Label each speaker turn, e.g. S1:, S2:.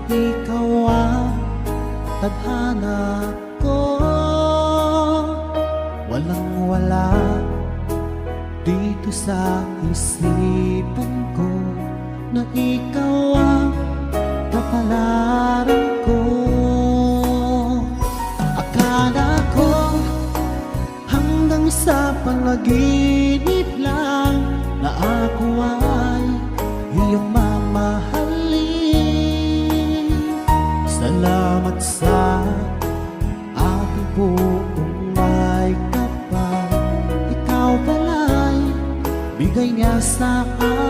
S1: ikaw ang tadhana ko. Walang-wala dito sa isipan ko na ikaw ang kapalaran ko. Akala ko hanggang sa panaginip lang na ako ay iyong mamahalin. Salamat sa aking buong may kapal. Ikaw pala'y bigay niya sa akin.